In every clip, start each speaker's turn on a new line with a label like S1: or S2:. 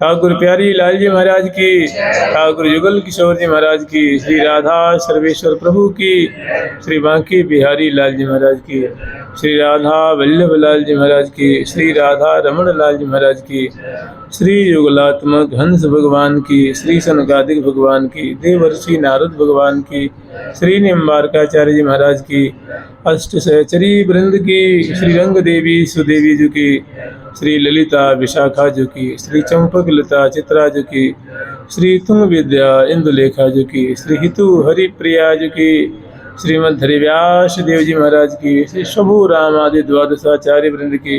S1: ठाकुर प्यारी लाल जी महाराज की, ठाकुर युगल किशोर जी महाराज की, श्री राधा सर्वेश्वर प्रभु की, श्री बांकी बिहारी लाल जी महाराज की, श्री राधा वल्लभ लाल जी महाराज की, श्री राधा रमण लाल जी महाराज की, श्री युगलात्मक हंस भगवान की, श्री सनकादिक भगवान की, देवर्षि नारद भगवान की, श्री निम्बारकाचार्य जी महाराज की, अष्ट सहचरी वृंद की, श्री रंग देवी सुदेवी जी की, श्री ललिता विशाखा जी की, श्री चंपक लता चित्रा जी की, श्री तुंग विद्या इंदुलेखा जी की, श्री हितु हरिप्रिया जी की, श्रीमद हरिव्यास देव जी महाराज की, श्री शंभु राम आदि द्वादशाचार्य वृंद की,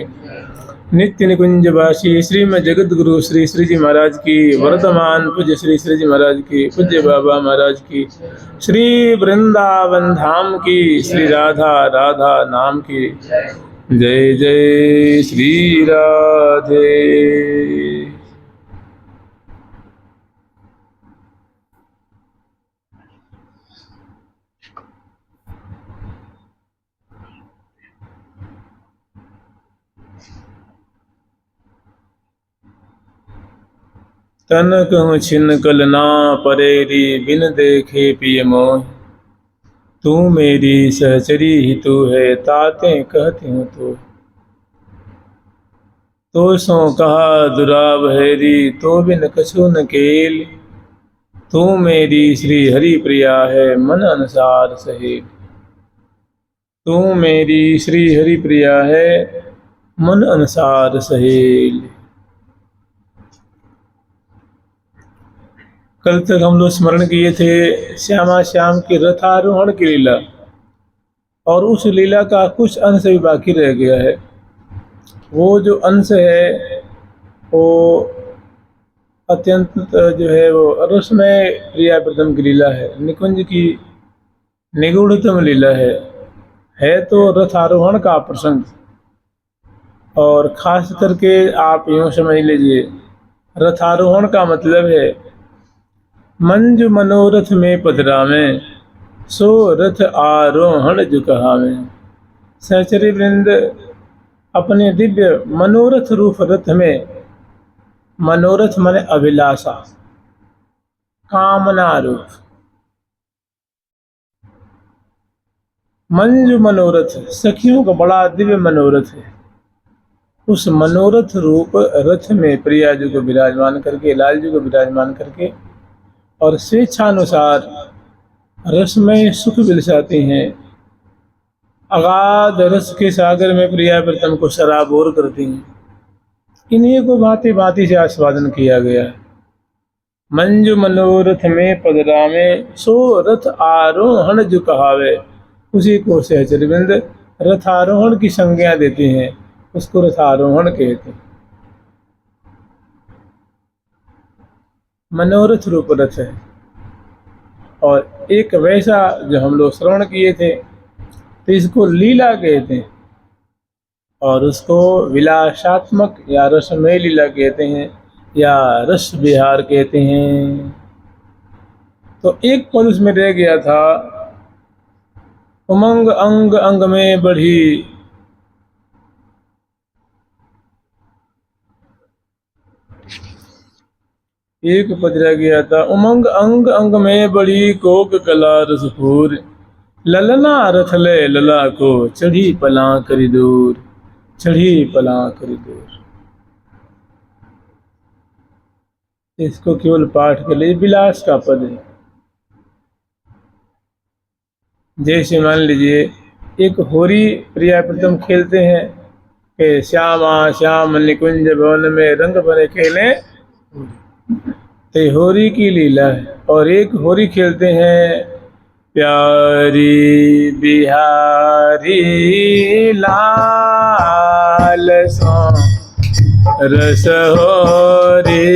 S1: नित्य निकुंजवासी श्रीमद जगत गुरु श्री श्री जी महाराज की, वर्तमान पूज्य श्री श्री जी महाराज की, पूज्य बाबा महाराज की, श्री वृंदावन धाम की, श्री राधा राधा नाम की, जय जय श्री राधे। तन कहूँ छिन कल ना परेरी, बिन देखे पिय मोह, तू मेरी सहचरी ही तू है, ताते कहती हूँ तो सो कहा दुराव हैरी, तो बिन कछु न केल, तू मेरी श्री हरि प्रिया है, मन अनुसार सहेल, तू मेरी श्री हरि प्रिया है, मन अनुसार सहेल। कल तक हम लोग स्मरण किए थे श्यामा श्याम की रथारोहण की लीला, और उस लीला का कुछ अंश भी बाकी रह गया है। वो जो अंश है वो अत्यंत जो है वो रसमय प्रिया प्रथम की लीला है, निकुंज की निगूढ़तम लीला है तो रथारोहण का प्रसंग। और खास करके आप यूँ समझ लीजिए, रथारोहण का मतलब है मंजु मनोरथ में पधरावे, सो रथ आरोहण जो कहावे। सहचरी वृंद अपने दिव्य मनोरथ रूप रथ में, मनोरथ माने अभिलाषा, कामना रूप, मंजु मनोरथ सखियों का बड़ा दिव्य मनोरथ है। उस मनोरथ रूप रथ में प्रिया जी को विराजमान करके, लाल जी को विराजमान करके, और स्वेच्छानुसार रसमय सुख बिलसाते हैं। अगाध रस के सागर में प्रिया प्रीतम को सराबोर करती हैं। इन्हीं को भांति भांति से आस्वादन किया गया है। मंजु मनोरथ में पदरामे, सो रथ आरोहण जो कहावे, उसी को सहचरविंद रथारोहण की संज्ञा देते हैं, उसको रथारोहण कहते हैं। मनोरथ रूप रथ है, और एक वैसा जो हम लोग श्रवण किए थे तो इसको लीला कहते हैं, और उसको विलासात्मक या रसमय लीला कहते हैं, या रस विहार कहते हैं। तो एक पद उसमें रह गया था, उमंग अंग अंग में बढ़ी, एक पद रह गया था, उमंग अंग अंग में बढ़ी, कोक कला रसपूर, ललना रथ ले लला को, चढ़ी पला करी दूर, चढ़ी पला करी दूर। इसको केवल पाठ के लिए विलास का पद है। जैसे मान लीजिए एक होरी प्रिया प्रीतम खेलते हैं कि श्यामा श्याम निकुंज भवन में रंग भरे खेले, तो होरी की लीला है। और एक होरी खेलते हैं, प्यारी बिहारी लाल सो रस होरी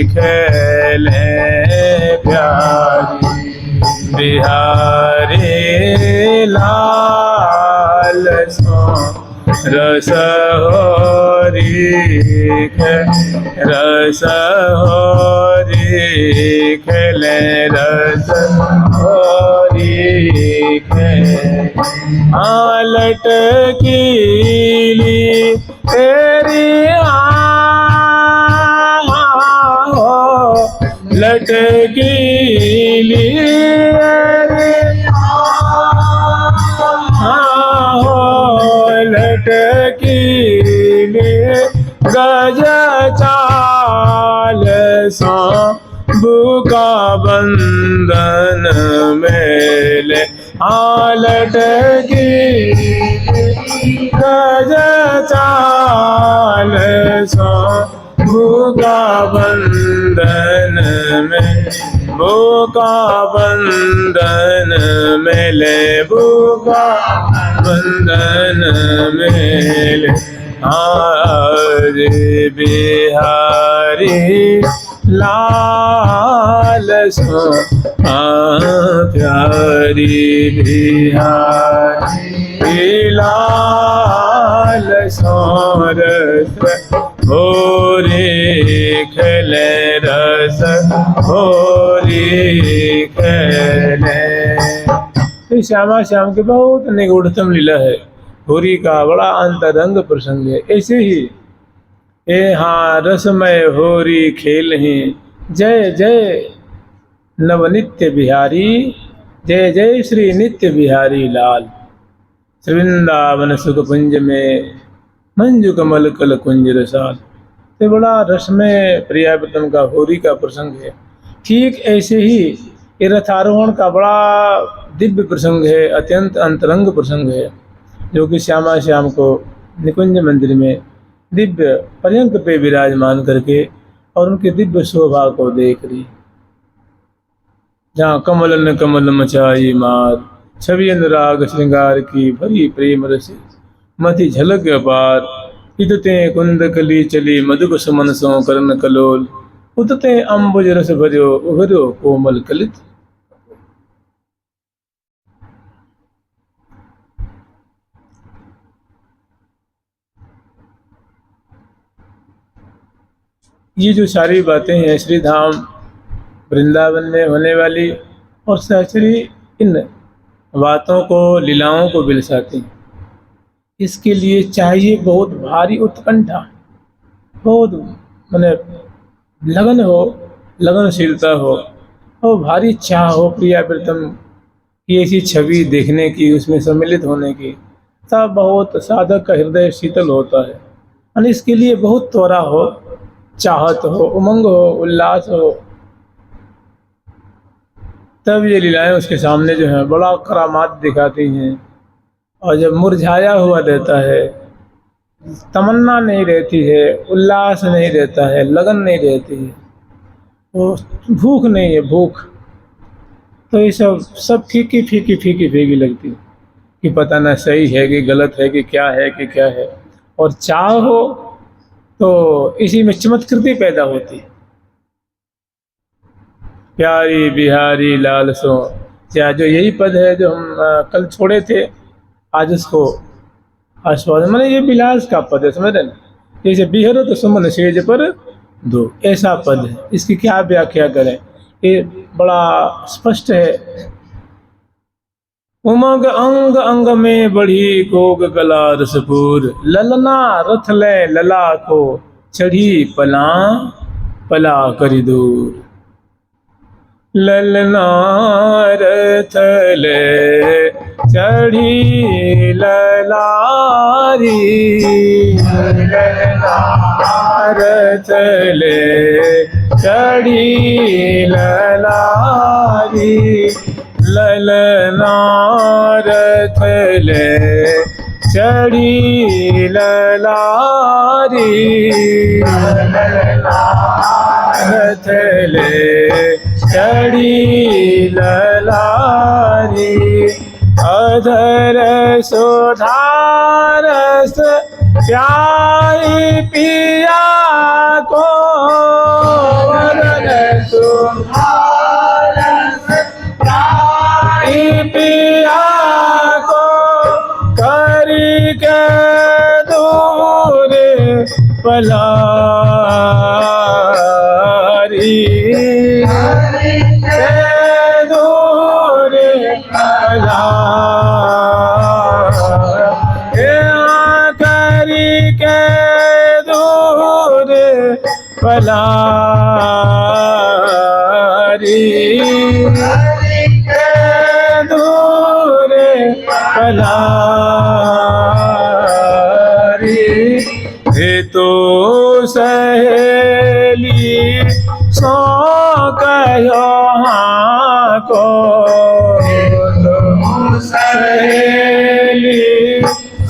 S1: खेले, प्यारी बिहारी लाल सो रस होरी रस होरी खेले, रस होरी खेले। आलट कीली तेरी लटकी लिए लटकी लिए गज चाल बुका बंधन मेले लटकी गज चाल बुका बंधन में बुका बंधन मेले बुका बंधन मेले आज बिहारी लाल सो प्यारी बिहारी लाल सोरस होरी खेले रस होरी खेले। तो श्यामा श्याम के बहुत निगूढ़तम लीला है। होरी का बड़ा अंतरंग प्रसंग है। ऐसे ही ए हाँ रसमय होरी खेल ही जय जय नवनित्य बिहारी जय जय श्री नित्य बिहारी लाल। श्री वृंदावन सुख कुंज में मंजू कमल कल कुंज रसाल। तो बड़ा रसमय प्रियावृतम का होरी का प्रसंग है। ठीक ऐसे ही ये रथारोहण का बड़ा दिव्य प्रसंग है, अत्यंत अंतरंग प्रसंग है, जो कि श्यामा श्याम को निकुंज मंदिर में दिव्य पर्यंक पे विराजमान करके और उनके दिव्य शोभा को देख रही। जहाँ कमलन कमल मचाई मार छवि अनुराग श्रृंगार की भरी प्रेम रसी मति झलक अपार। इतते कुंद कली चली मधुक सुमन सो करण कलोल उतते अम्बुज रस भर्यो उभर्यो कोमल कलित। ये जो सारी बातें हैं श्री धाम वृंदावन में होने वाली और सहचरी इन बातों को लीलाओं को बिलसाती हैं। इसके लिए चाहिए बहुत भारी उत्कंठा, बहुत माने लगन हो, लगनशीलता हो और भारी चाह हो प्रियावृतम की ऐसी छवि देखने की, उसमें सम्मिलित होने की। तब बहुत साधक का हृदय शीतल होता है और इसके लिए बहुत त्वरा हो, चाहत हो, उमंग हो, उल्लास हो। तब ये लीलाएं उसके सामने जो है बड़ा करामात दिखाती हैं। और जब मुरझाया हुआ रहता है, तमन्ना नहीं रहती है, उल्लास नहीं रहता है, लगन नहीं रहती है, वो भूख नहीं है, भूख, तो ये सब फीकी फीकी फीकी फीकी लगती है कि पता ना सही है कि गलत है कि क्या है कि क्या है। और चाह हो तो इसी में चमत्कृति पैदा होती है। प्यारी बिहारी लाल सो, क्या जो यही पद है जो हम कल छोड़े थे, आज उसको आस्वाद, मैंने ये विलास का पद है, समझ रहे ना। जैसे बिहरो तो सुमन सेज पर दो, ऐसा पद है। इसकी क्या व्याख्या करें, ये बड़ा स्पष्ट है। उमंग अंग अंग में बढ़ी कोग गला रसपूर, ललना रथ ले लला को चढ़ी पला पला करी दूर। ललना रथ ले चढ़ी ललारी, ललना रथ ले चढ़ी ललारी। ललना रथ ले चढ़ी ललारी, ललना रथ ले चढ़ी ललारी। अधर सुधारस प्यारी पिया को, अधर सुधारस प्यारी पिया को करी के दूर पलारी। पलारी कलारी हे तो सहेली सो कहो हाँ को सहेली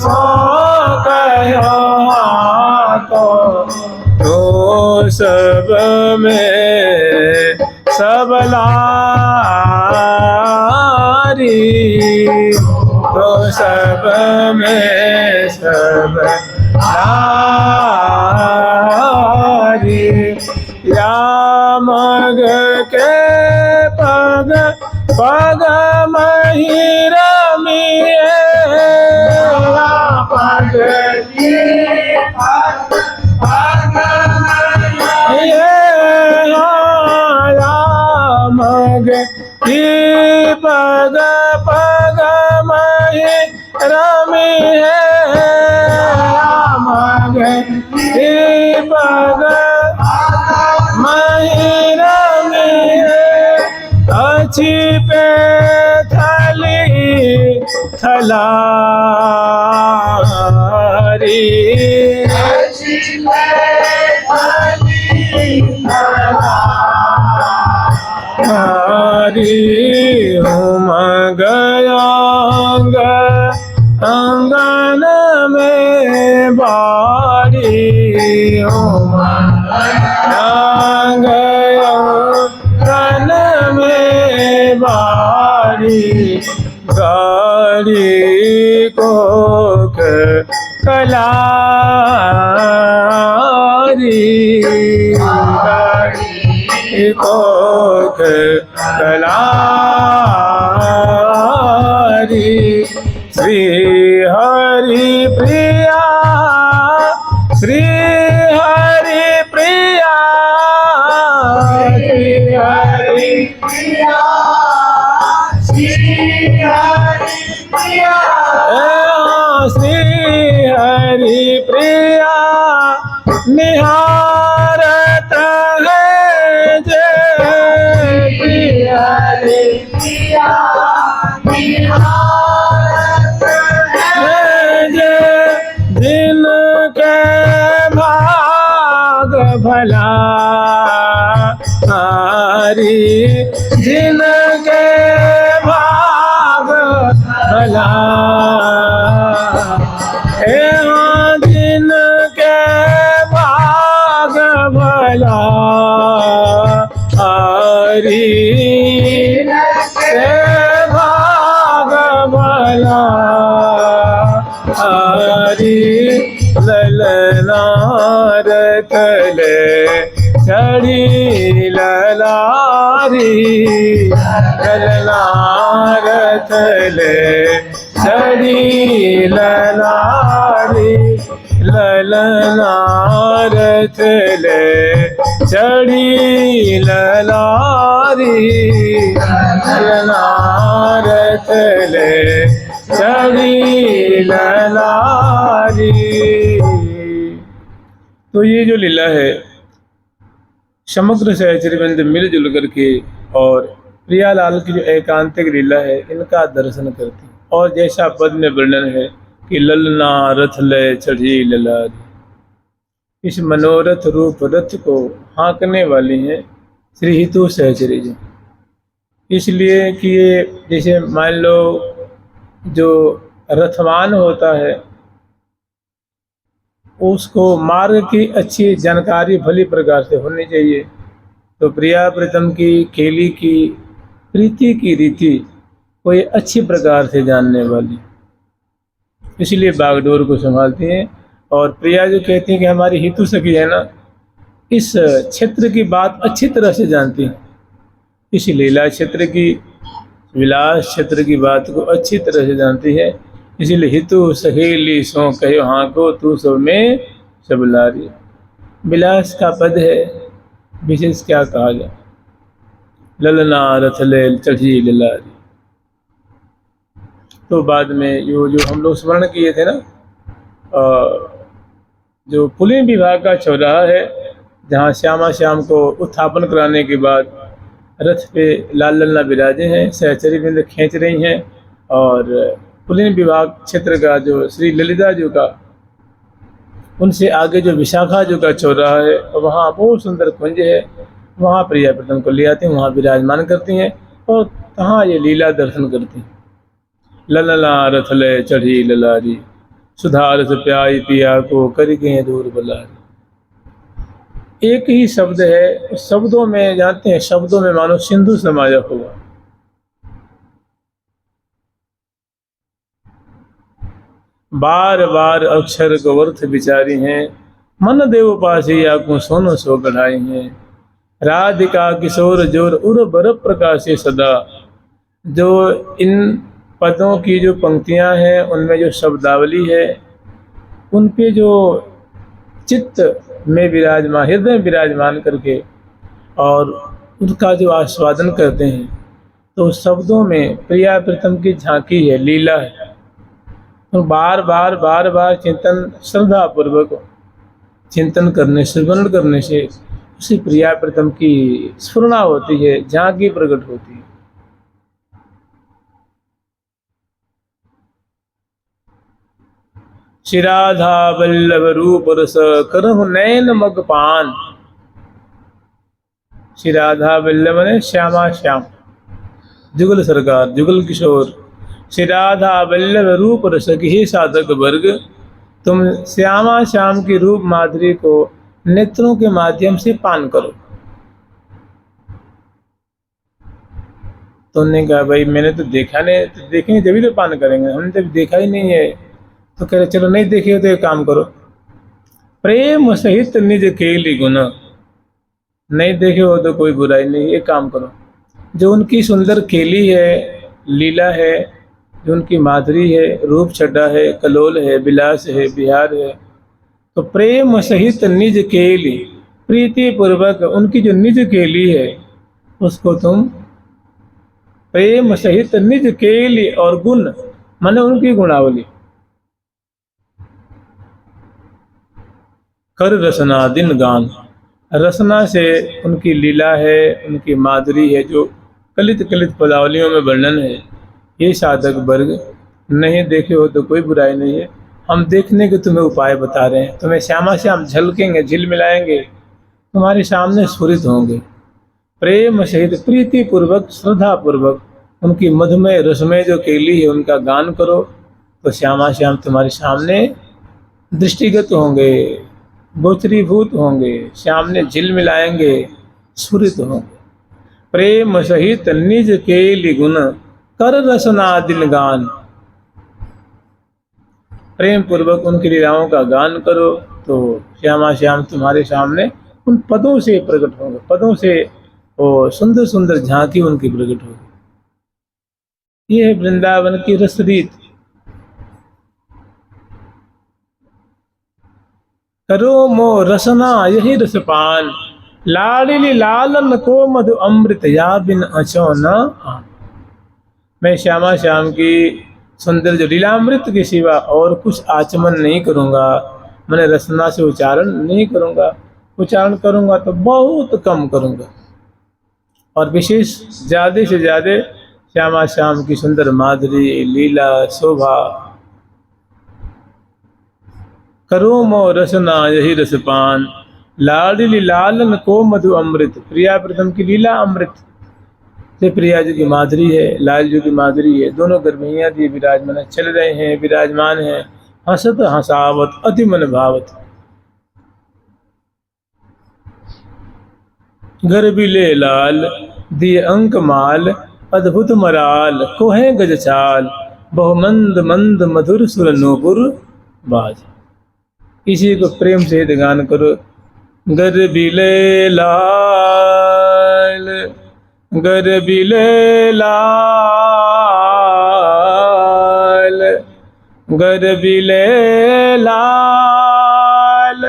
S1: सो कहो हाँ को तो सब में सबलारी तो सब में सबलारी राम के पग पग मही रमिए पग राम की पग पग मही रमिए राम की पग अच्छी पे थली थलारी अच्छी पे थली थलारी हम गया अंगन में बाड़ी हम गया अंगन में बाड़ी गाड़ी को कलारी गाड़ी को कलारी श्री हरि प्रिया श्री हरि प्रिया श्री हरि प्रिया श्री हरि प्रिया श्री हरि प्रिया निहारत है जय श्री हरि प्रिया निहारत है जय जिनके भाग भला हरि जिनके भाग भला जिनके भाग भला हरि के भाग भला हरि ललना रतले चढ़ी ललारी ललना रतले चढ़ी ललारी ललना रतले चढ़ी ललारी ललना रतले चढ़ी ललारी। तो ये जो लीला है समग्र सहचरीवृंद मिलजुल करके और प्रियालाल की जो एकांतिक लीला है इनका दर्शन करती और जैसा पद में वर्णन है कि ललना रथ ले चढ़ी ललारी, इस मनोरथ रूप रथ को हाँकने वाली हैं श्री हितु सहचरी जी। इसलिए कि ये जैसे मान लो जो रथवान होता है उसको मार्ग की अच्छी जानकारी भली प्रकार से होनी चाहिए। तो प्रिया प्रीतम की खेली की प्रीति की रीति कोई अच्छी प्रकार से जानने वाली, इसलिए बागडोर को संभालती हैं। और प्रिया जो कहती हैं कि हमारी हितु सखी है ना, इस क्षेत्र की बात अच्छी तरह से जानती हैं, इस लीला क्षेत्र की विलास क्षेत्र की बात को अच्छी तरह से जानती है। इसीलिए हितु सहेली सो कहो हाँ को तू सब में सबलारी। विलास का पद है, विशेष क्या कहा जाए, ललना रथ ले चढ़ी ललारी। तो बाद में जो हम लोग स्मरण किए थे ना, जो पुलिस विभाग का चौराहा है जहाँ श्यामा श्याम को उत्थापन कराने के बाद रथ पे लाल लल्ला विराजे हैं, सहचरी बिंद खींच रही हैं और पुलिन विभाग क्षेत्र का जो श्री ललिता जी का, उनसे आगे जो विशाखा जी का चौराहा है, वहाँ बहुत सुंदर कुंज है, वहाँ प्रिया प्रीतम को ले आती हैं, वहाँ विराजमान करती हैं और कहाँ ये लीला दर्शन करती हैं। ललला रथ ले चढ़ी ललारी, सुधा रस प्याई पिया को कर गए दूर बलारी। एक ही शब्द है, उस शब्दों में जानते हैं, शब्दों में मानो सिंधु समाया हुआ। बार बार अक्षर को अर्थ विचारी हैं, मन देव पासी आंखों सोनो सो गढ़ाई हैं। राधिका किशोर जोर उर बर प्रकाशे सदा। जो इन पदों की जो पंक्तियां हैं, उनमें जो शब्दावली है, उन पे जो चित्त में विराजमान, हृदय में विराजमान करके और उनका जो आस्वादन करते हैं, तो शब्दों में प्रिया प्रीतम की झांकी है, लीला है। तो बार बार चिंतन, श्रद्धा पूर्वक चिंतन करने, स्मरण करने से उसी प्रिया प्रीतम की स्फुरना होती है, झांकी प्रकट होती है। श्री राधा वल्लभ रूप रस करहु नैन मग पान। श्री राधा वल्लभ ने श्यामा श्याम, जुगल सरकार, जुगल किशोर। श्री राधा वल्लभ रूप रस की साधक वर्ग, तुम श्यामा श्याम की रूप माधुरी को नेत्रों के माध्यम से पान करो। तो उन्होंने कहा भाई मैंने तो देखा नहीं, तो देखेंगे जब तो पान करेंगे, हमने तो देखा ही नहीं है। तो कह रहे चलो नहीं देखे तो एक काम करो, प्रेम सहित निज केली गुण। नहीं देखे हो तो कोई बुराई नहीं, एक काम करो, जो उनकी सुंदर केली है, लीला है, जो उनकी माधुरी है, रूप छड्डा है, कलोल है, विलास है, बिहार है, तो प्रेम सहित निज केली, प्रीति पूर्वक उनकी जो निज केली है उसको तुम प्रेम सहित निज केली, और गुण माने उनकी गुणावली, कर रसना दिन गान। रसना से उनकी लीला है, उनकी माधुरी है, जो कलित कलित पदावलियों में वर्णन है। ये साधक वर्ग नहीं देखे हो तो कोई बुराई नहीं है, हम देखने के तुम्हें उपाय बता रहे हैं। तुम्हें श्यामा श्याम झलकेंगे, झिल मिलाएंगे, तुम्हारे सामने स्फुरित होंगे। प्रेम सहित प्रीति पूर्वक, श्रद्धा पूर्वक उनकी मधुमय रसमय जो केली है उनका गान करो, तो श्यामा श्याम तुम्हारे सामने दृष्टिगत होंगे, गोचरीभूत होंगे, सामने झिल मिलाएंगे, स्फुरित होंगे। प्रेम सहित निज केली गुण, कर रसना दिन गान। प्रेम पूर्वक उनकी लीलाओं का गान करो तो श्यामा श्याम तुम्हारे सामने उन पदों से प्रकट होंगे, पदों से वो सुंदर सुंदर झांकी उनकी प्रकट होगी। ये है वृंदावन की रस रीत। करो मो रसना यही रसपान, लाडली लालन को मधु अमृत या बिन अचो न आन। मैं श्यामा श्याम की सुंदर जो लीलामृत के सिवा और कुछ आचमन नहीं करूँगा, मैंने रसना से उच्चारण नहीं करूँगा, उच्चारण करूँगा तो बहुत कम करूँगा, और विशेष ज़्यादा से ज़्यादा श्यामा श्याम की सुंदर माधुरी, लीला, शोभा। करो मो रसना यही रसपान, लाडली लालन को मधु अमृत। प्रिया प्रीतम की लीला अमृत से प्रिया जी की माधुरी है, लाल जी की माधुरी है, दोनों गर्भैया जी विराजमान चल रहे हैं, विराजमान हैं। हंसत हंसावत अति मन भावत, गर्भिले लाल दिए अंक माल, अद्भुत मराल कोहे गज चाल, बहुमंद मंद मधुर सुर नूपुर बाज। इसी को प्रेम से गान करो। गर्भिले लाल, गर्भिले लाल, गर्भिले लाल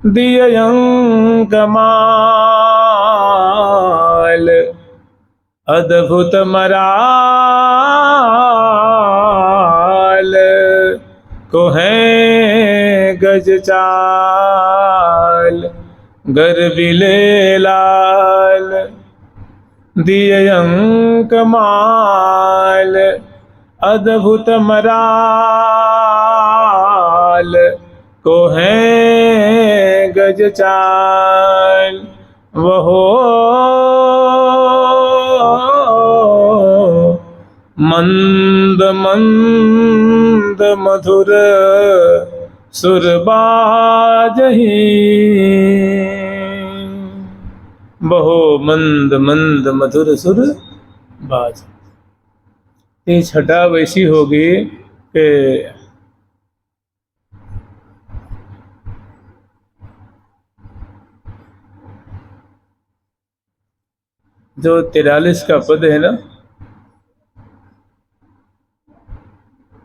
S1: दिय अंक माल, अद्भुत मराल कोहे गज चाल, गर्भिले लाल दिय अंक माल, अद्भुत मराल को है गज चाल, वहो मंद मंद मधुर सुर बाजही, बहो मंद मंद मधुर सुर बाज। ये छटा वैसी होगी कि जो 43 का पद है ना,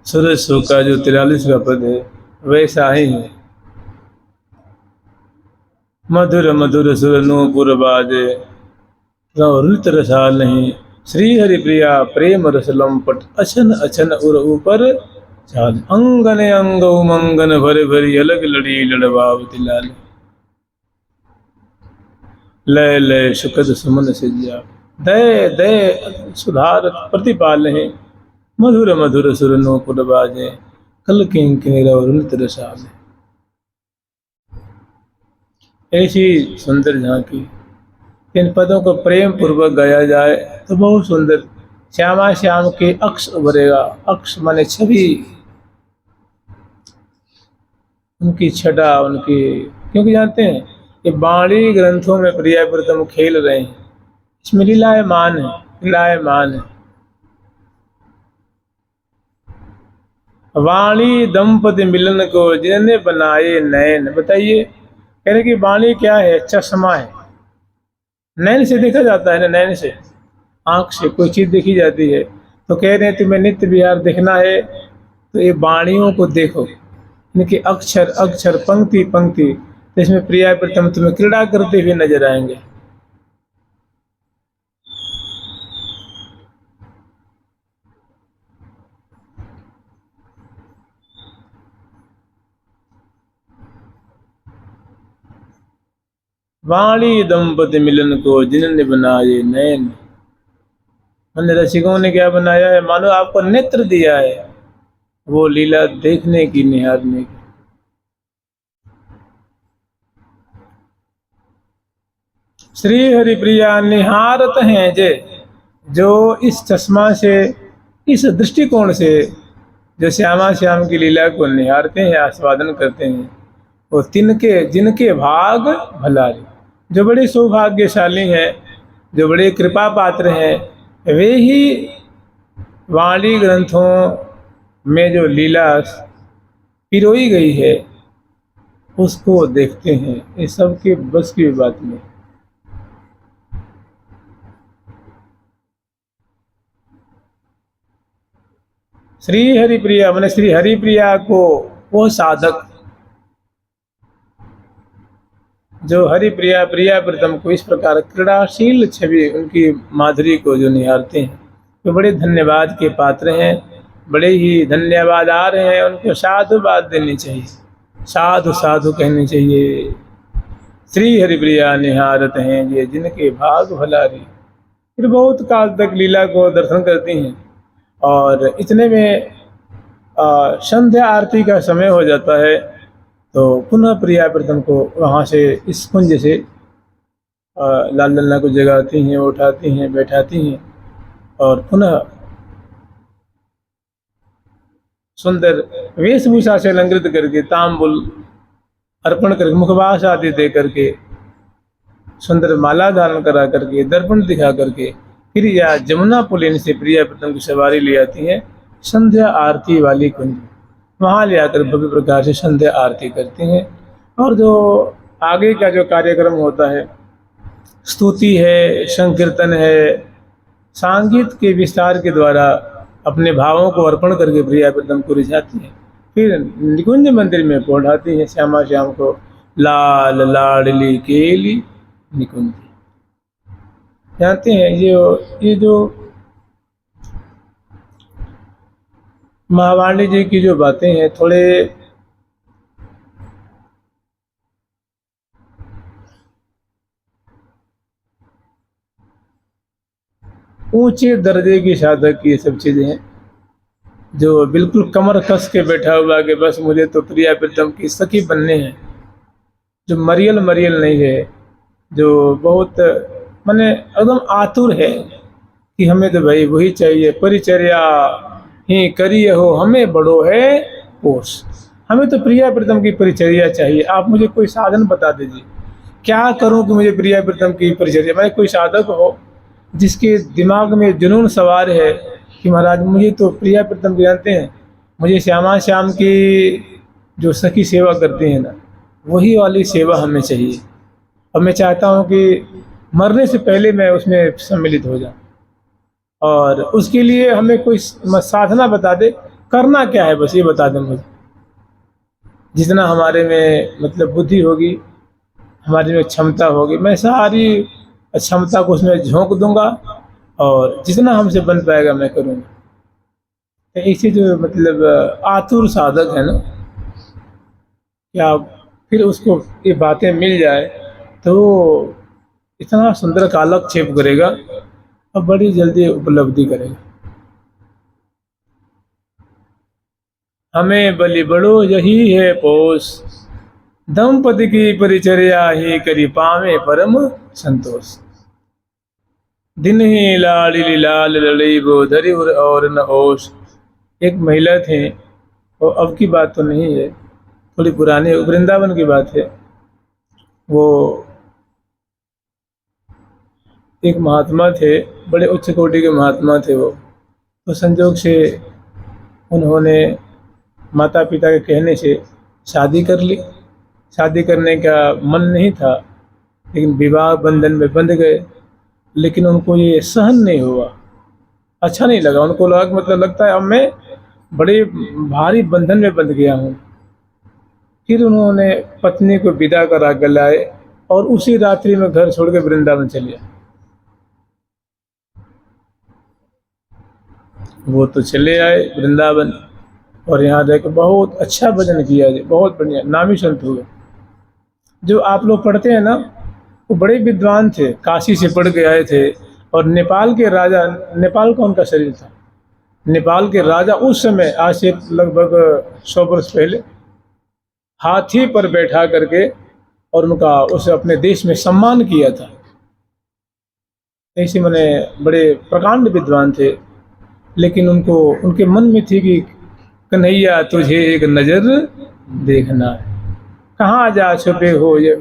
S1: सूरज सो का जो 43 का पद है वैसा ही है। मधुर मधुर सुर नूपुर बाजे, रौरित रसाल नहीं, श्री हरि प्रिया प्रेम रस लंपट, अछन अछन उर ऊपर चाल, अंगन अंग उमंगन भरे भरी, अलग लड़ी लड़वावती लाल, लय लय सुखद सुमन सिज्या, दय दय सुधार प्रतिपाल है, मधुर मधुर सुर नूपुर बाजे, कल किंकिनी रौरित रसाल। ऐसी सुंदर झांकी इन पदों को प्रेम पूर्वक गाया जाए तो बहुत सुंदर श्यामा श्याम के अक्ष उभरेगा। अक्ष माने छवि, उनकी छटा, उनकी, क्योंकि जानते हैं ये बाणी ग्रंथों में प्रिया प्रीतम खेल रहे हैं, इसमें लीलायमान है, लीलायमान है। वाणी दंपति मिलन को जिन्हें बनाए नयन, बताइए कह रहे कि वाणी क्या है? चश्मा है, नैन से देखा जाता है ना, नैन से, आंख से कोई चीज देखी जाती है। तो कह रहे हैं तुम्हें नित्य विहार देखना है तो ये वाणियों को देखो, इनके अक्षर अक्षर पंक्ति पंक्ति, तो इसमें प्रिया प्रीतम तुम्हें क्रीड़ा करते हुए नजर आएंगे। वाणी दंपति मिलन को जिन्होंने बनाए नैन, मन रसिकों ने क्या बनाया है? मानो आपको नेत्र दिया है, वो लीला देखने की, निहारने की। श्री हरि प्रिया निहारत हैं जे, जो इस चश्मा से, इस दृष्टिकोण से जो श्यामा श्याम की लीला को निहारते हैं, आस्वादन करते हैं, वो तिनके जिनके भाग भलारे, जो बड़े सौभाग्यशाली हैं, जो बड़े कृपा पात्र हैं, वे ही वाणी ग्रंथों में जो लीला पिरोई गई है उसको देखते हैं। ये सबके बस की बात नहीं। श्री हरि प्रिया मैंने श्री हरि प्रिया को वो साधक जो हरि प्रिया प्रिया प्रीतम को इस प्रकार क्रीड़ाशील छवि उनकी माधुरी को जो निहारते हैं, तो बड़े धन्यवाद के पात्र हैं, बड़े ही धन्यवादार हैं। उनको साधुवाद देनी चाहिए, साधु साधु कहनी चाहिए। श्री हरि प्रिया निहारत हैं ये जिनके भाग भलारी। फिर बहुत काल तक लीला को दर्शन करती हैं और इतने में संध्या आरती का समय हो जाता है, तो पुनः प्रिया प्रीतम को वहाँ से इस कुंज से लाल लल्ला को जगाती हैं, उठाती हैं, बैठाती हैं और पुनः सुंदर वेशभूषा से अलंकृत करके, तांबुल अर्पण करके, मुखवास आदि दे करके, सुंदर माला धारण करा करके, दर्पण दिखा करके, फिर या जमुना पुलिन से प्रिया प्रीतम की सवारी ले आती है संध्या आरती वाली कुंज, वहाँ ले आकर भव्य प्रकार से संध्या आरती करती हैं। और जो आगे का जो कार्यक्रम होता है, स्तुति है, संकीर्तन है, सांगीत के विस्तार के द्वारा अपने भावों को अर्पण करके प्रिया प्रीतम को रिझाती है। फिर निकुंज मंदिर में पहुँचाती है श्यामा श्याम को, लाल लाडली केली निकुंज। जानते हैं ये जो महावाणी जी की जो बातें हैं, थोड़े ऊंचे दर्जे की साधक की ये सब चीजें हैं। जो बिल्कुल कमर कस के बैठा हुआ कि बस मुझे तो प्रिया प्रीतम की सखी बनने हैं, जो मरियल मरियल नहीं है, जो बहुत माने एकदम आतुर है कि हमें तो भाई वही चाहिए, परिचर्या ही करिए हो हमें बड़ो है पोष। हमें तो प्रिया प्रीतम की परिचर्या चाहिए, आप मुझे कोई साधन बता दीजिए, क्या करूं कि मुझे प्रिया प्रीतम की परिचर्या। मैं कोई साधक हो जिसके दिमाग में जुनून सवार है कि महाराज मुझे तो प्रिया प्रीतम जानते हैं, मुझे श्यामा श्याम की जो सखी सेवा करते हैं ना, वही वाली सेवा हमें चाहिए। और मैं चाहता हूँ कि मरने से पहले मैं उसमें सम्मिलित हो जाऊँ, और उसके लिए हमें कोई साधना बता दे, करना क्या है बस ये बता दें मुझे। जितना हमारे में मतलब बुद्धि होगी, हमारे में क्षमता होगी, मैं सारी क्षमता को उसमें झोंक दूंगा और जितना हमसे बन पाएगा मैं करूँगा। तो ऐसे जो मतलब आतुर साधक है ना, क्या फिर उसको ये बातें मिल जाए तो इतना सुंदर कालक्षेप करेगा और बड़ी जल्दी उपलब्धि करेगा। हमें बलि बड़ो यही है पोष, दंपति की परिचर्या ही करी पावे परम संतोष। दिन ही लाडली लाल लड़ई वो धरी और न होश। एक महिला थी, वो अब की बात तो नहीं है, थोड़ी पुरानी वृंदावन की बात है। वो एक महात्मा थे, बड़े उच्च कोटि के महात्मा थे वो। तो संजोग से उन्होंने माता पिता के कहने से शादी कर ली। शादी करने का मन नहीं था, लेकिन विवाह बंधन में बंध गए। लेकिन उनको ये सहन नहीं हुआ, अच्छा नहीं लगा उनको। लगा मतलब लगता है अब मैं बड़े भारी बंधन में बंध गया हूँ। फिर उन्होंने पत्नी को विदा करा कर लाए और उसी रात्रि में घर छोड़ के वृंदावन चले आए। वो तो चले आए वृंदावन और यहाँ रहकर बहुत अच्छा भजन किया, बहुत बढ़िया नामी संत हुए। जो आप लोग पढ़ते हैं ना, वो बड़े विद्वान थे, काशी से पढ़ के आए थे। और नेपाल के राजा, नेपाल का उनका शरीर था, नेपाल के राजा उस समय आज से लगभग 100 वर्ष पहले हाथी पर बैठा करके और उनका उस अपने देश में सम्मान किया था। ऐसे मैंने बड़े प्रकांड विद्वान थे। लेकिन उनको उनके मन में थी कि कन्हैया तुझे एक नज़र देखना है, कहाँ जा छुपे हो ये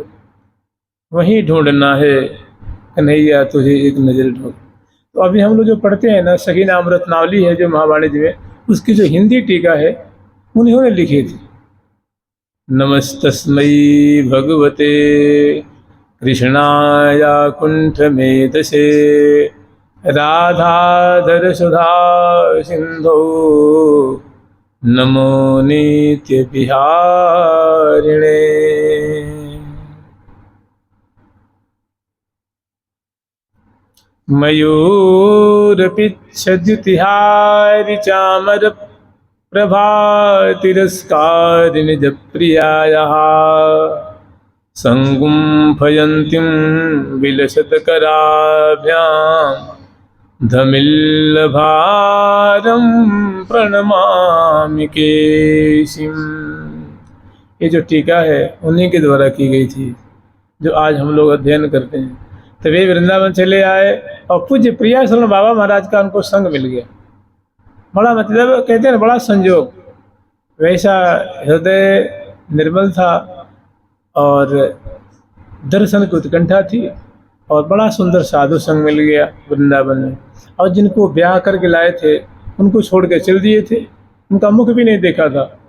S1: वहीं ढूंढना है, कन्हैया तुझे एक नज़र ढूंढ। तो अभी हम लोग जो पढ़ते हैं ना, सगीना अमृतनावली है जो महावाणिज्य में, उसकी जो हिंदी टीका है उन्होंने लिखी थी। नमस्तस्मै भगवते कृष्णाय कुंठ मेधसे राधाधर सुधा सिंधो नमो नित्य बिहारिणे। मयूरपिच्छद्युतिहारि चामर प्रभातिरस्कारिनिज प्रियायाः संगुम्फयन्तीं विलसत्कराभ्यां धमिल्लभारं प्रणमामि केशिम्। ये जो टीका है उन्हीं के द्वारा की गई थी, जो आज हम लोग अध्ययन करते हैं। तो वे वृंदावन चले आए और पूज्य प्रिया शरण बाबा महाराज का उनको संग मिल गया। बड़ा मतलब कहते हैं बड़ा संजोग, वैसा हृदय निर्मल था और दर्शन की उत्कंठा थी और बड़ा सुंदर साधु संग मिल गया वृंदावन में। और जिनको ब्याह करके लाए थे उनको छोड़ के चल दिए थे, उनका मुख भी नहीं देखा था।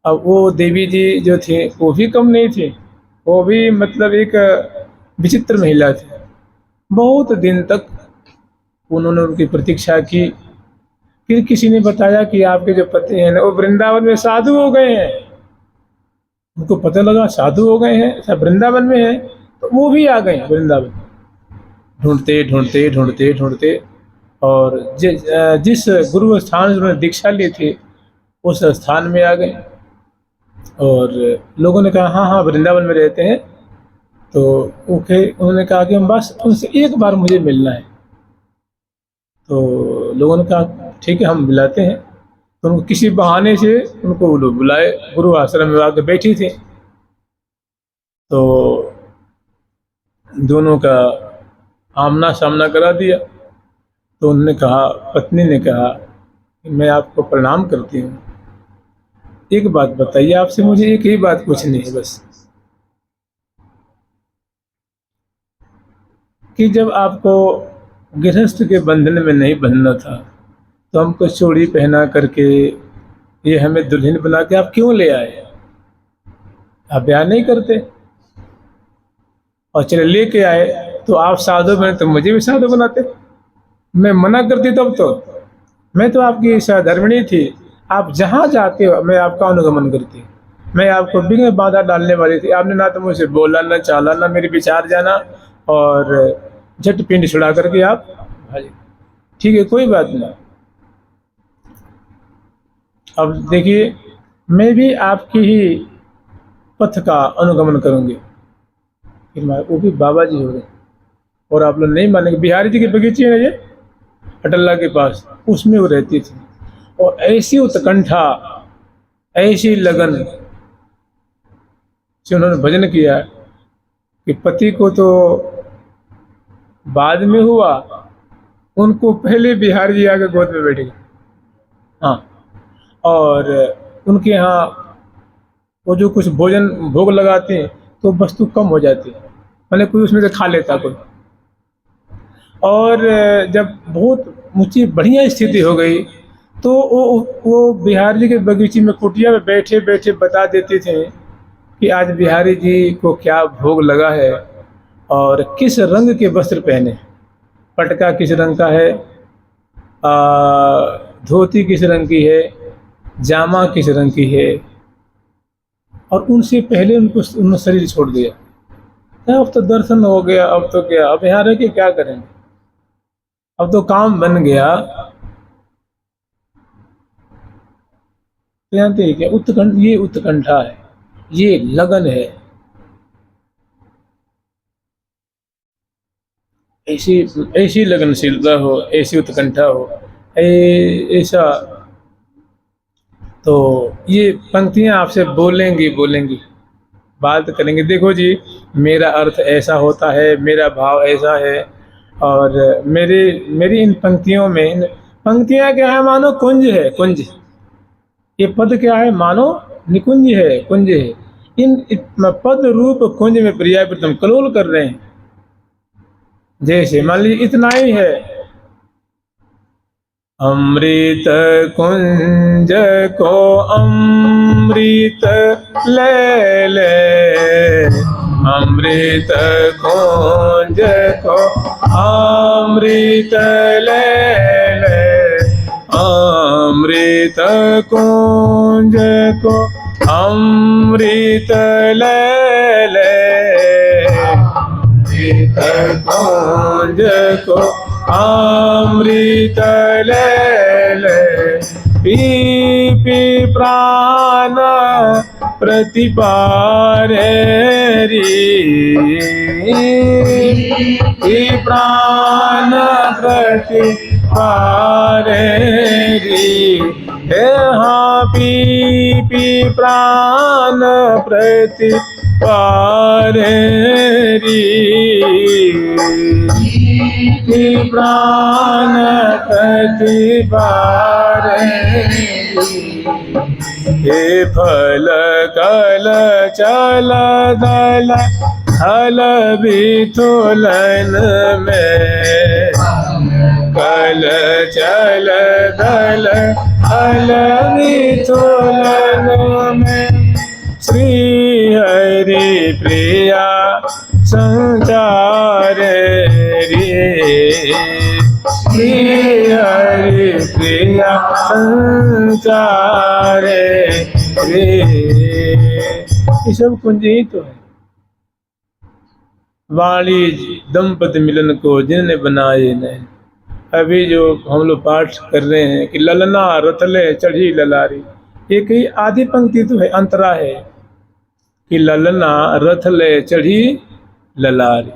S1: अब वो देवी जी जो थी वो भी कम नहीं थी, वो भी मतलब एक विचित्र महिला थी। बहुत दिन तक उन्होंने उनकी प्रतीक्षा की। फिर किसी ने बताया कि आपके जो पति हैं ना वो वृंदावन में साधु हो गए हैं। उनको पता लगा साधु हो गए हैं, सब वृंदावन में है, तो वो भी आ गए वृंदावन। ढूंढते ढूंढते ढूंढते ढूंढते और जिस गुरु स्थान से उन्होंने दीक्षा ली थी उस स्थान में आ गए। और लोगों ने कहा हाँ हाँ वृंदावन में रहते हैं। तो उन्होंने कहा कि हम बस उनसे एक बार मुझे मिलना है। तो लोगों ने कहा ठीक है हम बुलाते हैं। तो उनको किसी बहाने से उनको वो लोग बुलाए, गुरु आश्रम में आके बैठी थी। तो दोनों का आमना सामना करा दिया। तो उन्होंने कहा, पत्नी ने कहा कि मैं आपको प्रणाम करती हूँ, एक बात बताइए, आपसे मुझे एक ही बात पूछनी है बस, कि जब आपको गृहस्थ के बंधन में नहीं बंधना था तो हमको चूड़ी पहना करके, ये हमें दुल्हन बना के आप क्यों ले आए? आप ब्याह नहीं करते, और चले लेके आए तो आप साधु बने तो मुझे भी साधु बनाते। मैं मना करती तब तो, मैं तो आपकी सहधर्मिणी थी, आप जहाँ जाते हो मैं आपका अनुगमन करती, मैं आपको बिना बाधा डालने वाली थी। आपने ना तो मुझे बोला, ना चाला, ना मेरे विचार जाना, और झट पिंड छुड़ा करके आप भाई, ठीक है कोई बात नहीं। अब देखिए, मैं भी आपकी ही पथ का अनुगमन करूंगी। फिर वो भी बाबा जी हो गए, और आप लोग नहीं मानेंगे, बिहारी जी के बगीचे है ये अटल्ला के पास, उसमें वो रहती थी। और ऐसी उत्कंठा, ऐसी लगन से उन्होंने भजन किया कि पति को तो बाद में हुआ, उनको पहले बिहारी जी आके गोद में बैठे। हाँ, और उनके यहाँ वो जो कुछ भोजन भोग लगाते हैं तो वस्तु कम हो जाती है, मैंने कोई उसमें से खा लेता कोई। और जब बहुत ऊंची बढ़िया स्थिति हो गई तो वो बिहारी जी के बगीचे में कुटिया में बैठे बैठे बता देते थे कि आज बिहारी जी को क्या भोग लगा है और किस रंग के वस्त्र पहने, पटका किस रंग का है, धोती किस रंग की है, जामा किस रंग की है। और उनसे पहले उन्होंने शरीर छोड़ दिया। अब तो दर्शन हो गया, अब तो क्या, अब यहाँ रह के क्या करेंगे, अब तो काम बन गया। जानते हैं क्या ये उत्कंठा है, ये लगन है। ऐसी लगनशीलता हो, ऐसी उत्कंठा हो, ऐसा। तो ये पंक्तियां आपसे बोलेंगी, बात करेंगे। देखो जी, मेरा अर्थ ऐसा होता है, मेरा भाव ऐसा है, और मेरी इन पंक्तियों में, इन पंक्तियां क्या है, मानो कुंज है, कुंज। ये पद क्या है, मानो निकुंज है, कुंज है। इन पद रूप कुंज में प्रिया प्रीतम कलोल कर रहे हैं। जैसे मान लीजिए इतना ही है, अमृत कुंज को अमृत ले ले, अमृत कुंज को अमृत ले ले, अमृत कुंज को अमृत ले ले, अमृत कुंज को अमृत ले ले, पी पी प्राण प्रतिपारे री, पी प्राण प्रतिपारे री, हाँ पी पी प्राण प्रतिपारे री, प्राण प्रतिपारे। हे फल कल चल दल हल बिथुलन में, कल चल दल हल बिथुलन में, श्री हरि प्रिया संचार रे, श्री हरि प्रिया संचार रे। ये सब कुंज ही तो है। वाणी दंपति मिलन को जिन्होंने बनाए नहीं। अभी जो हम लोग पाठ कर रहे हैं कि ललना रतले चढ़ी ललारी, एक ही आधी पंक्ति तो है, अंतरा है कि ललना रथले चढ़ी ललारी,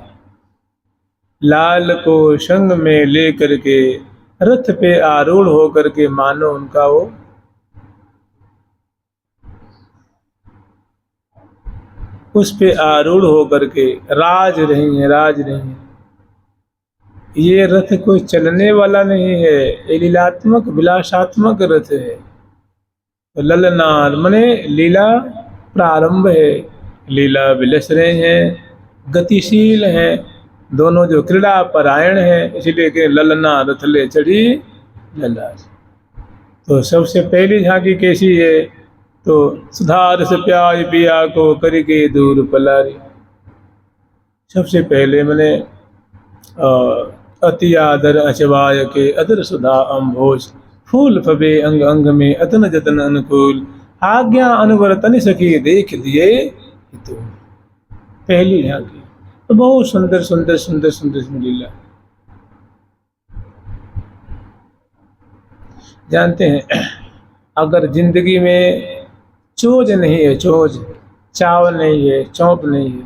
S1: लाल को संग में ले करके रथ पे आरूढ़ हो करके मानो उनका वो उस पे आरूढ़ होकर के राज रही हैं, राज रही हैं। ये रथ कोई चलने वाला नहीं है, ये लीलात्मक विलासात्मक रथ है। तो ललनार मने लीला प्रारंभ है, लीला विलस रहे हैं, गतिशील हैं, दोनों जो क्रीड़ा परायण है, इसलिए कि ललना रथले चढ़ी लला। तो सबसे पहली झांकी कैसी है? तो सुधार से प्याज पिया को करके दूर पलारी। सबसे पहले मैंने अति आदर अचवाय के अदर सुधा अम्भोज, फूल फबे अंग अंग में अतन जतन अनुकूल, आज्ञा अनुवर्तन सखी देख दिए तो। पहली झांकी तो बहुत सुंदर सुंदर सुंदर सुंदर लीला। जानते हैं, अगर जिंदगी में चोज नहीं है, चोज, चाव नहीं है, चौंप नहीं है,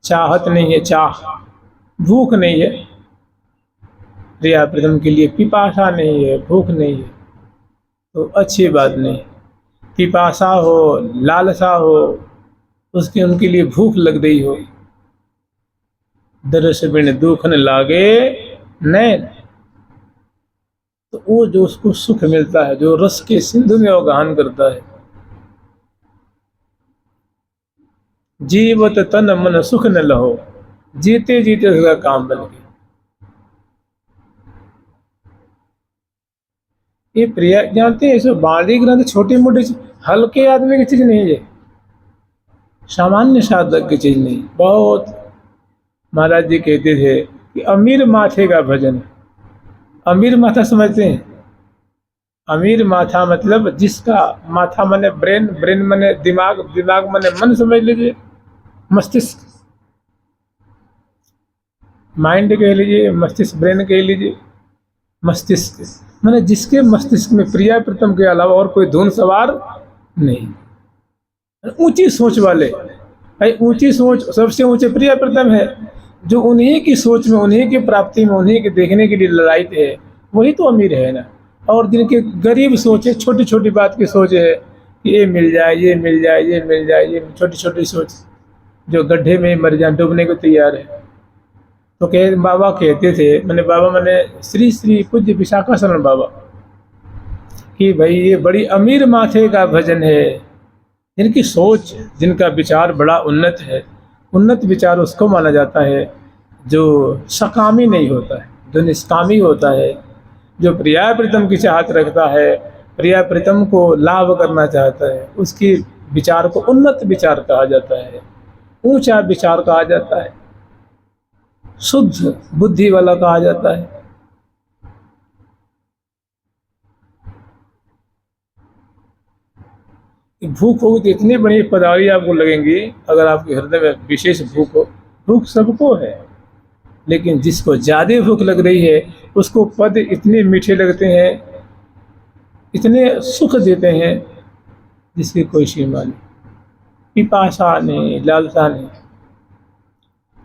S1: चाहत नहीं है, चाह, भूख नहीं है, प्रिया प्रीतम के लिए पिपासा नहीं है, भूख नहीं है, तो अच्छी बात नहीं। पिपासा हो, लालसा हो, उसकी उनके लिए भूख लग गई हो, दरस बिन दुख न लागे नैन, तो वो जो उसको सुख मिलता है, जो रस के सिंधु में वो गान करता है, जीवत तन मन सुख न लहो, जीते जीते उसका काम बन गया। ये प्रिया, जानते हैं, इसमें बाणी ग्रंथ छोटी मोटी हल्के आदमी की चीज नहीं है, सामान्य साधक की चीज नहीं। बहुत महाराज जी कहते थे कि अमीर माथे का भजन। अमीर माथा समझते हैं? अमीर माथा मतलब जिसका माथा मने ब्रेन, ब्रेन मने दिमाग, दिमाग मने मन, समझ लीजिए, मस्तिष्क, माइंड कह लीजिए, मस्तिष्क, ब्रेन कह लीजिए, मस्तिष्क माने जिसके मस्तिष्क में प्रिया प्रीतम के अलावा और कोई धुन सवार नहीं। ऊंची सोच वाले, भाई ऊंची सोच, सबसे ऊंचे प्रिया प्रीतम है, जो उन्हीं की सोच में, उन्हीं की प्राप्ति में, उन्हीं के देखने के लिए ललायित है, वही तो अमीर है ना। और जिनके गरीब सोच है, छोटी छोटी बात की सोच है कि ये मिल जाए, ये मिल जाए, ये मिल जाए, ये छोटी छोटी सोच, जो गड्ढे में मर जाए, डूबने को तैयार है। तो बाबा कहते थे, मैंने बाबा मैंने श्री श्री पूज्य विशाखा शरण बाबा, कि भाई ये बड़ी अमीर माथे का भजन है, जिनकी सोच, जिनका विचार बड़ा उन्नत है। उन्नत विचार उसको माना जाता है जो सकामी नहीं होता है, जो निष्कामी होता है, जो प्रिया प्रीतम की चाहत रखता है, प्रिया प्रीतम को लाभ करना चाहता है, उसकी विचार को उन्नत विचार कहा जाता है, ऊंचा विचार कहा जाता है, शुद्ध बुद्धि वाला कहा जाता है। भूख होगी तो इतनी बड़ी पदारी आपको लगेंगी, अगर आपके हृदय में विशेष भूख हो। भूख सबको है, लेकिन जिसको ज्यादा भूख लग रही है उसको पद इतने मीठे लगते हैं, इतने सुख देते हैं, जिसकी कोई सीमा नहीं, पिपासा नहीं, लालसा नहीं।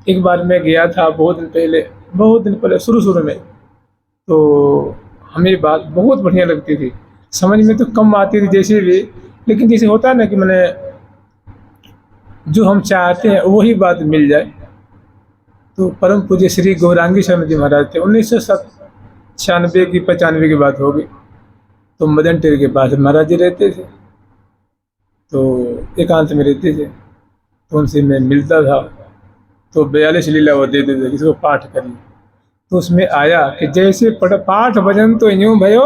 S1: एक बार मैं गया था बहुत दिन पहले शुरू में, तो हमें बात बहुत बढ़िया लगती थी, समझ में तो कम आती थी जैसे भी, लेकिन जैसे होता है ना कि मैंने जो हम चाहते हैं वही बात मिल जाए। तो परम पूज्य श्री गौरांगी शरण जी महाराज थे, 1996 की 95 की बात होगी। तो मदन टेर के पास महाराज जी रहते थे, तो एकांत में रहते थे, तो उनसे मैं मिलता था। तो 42 लीला वो देते थे, किसी को पाठ करिए। तो उसमें आया कि जैसे पाठ भजन तो यूँ भयो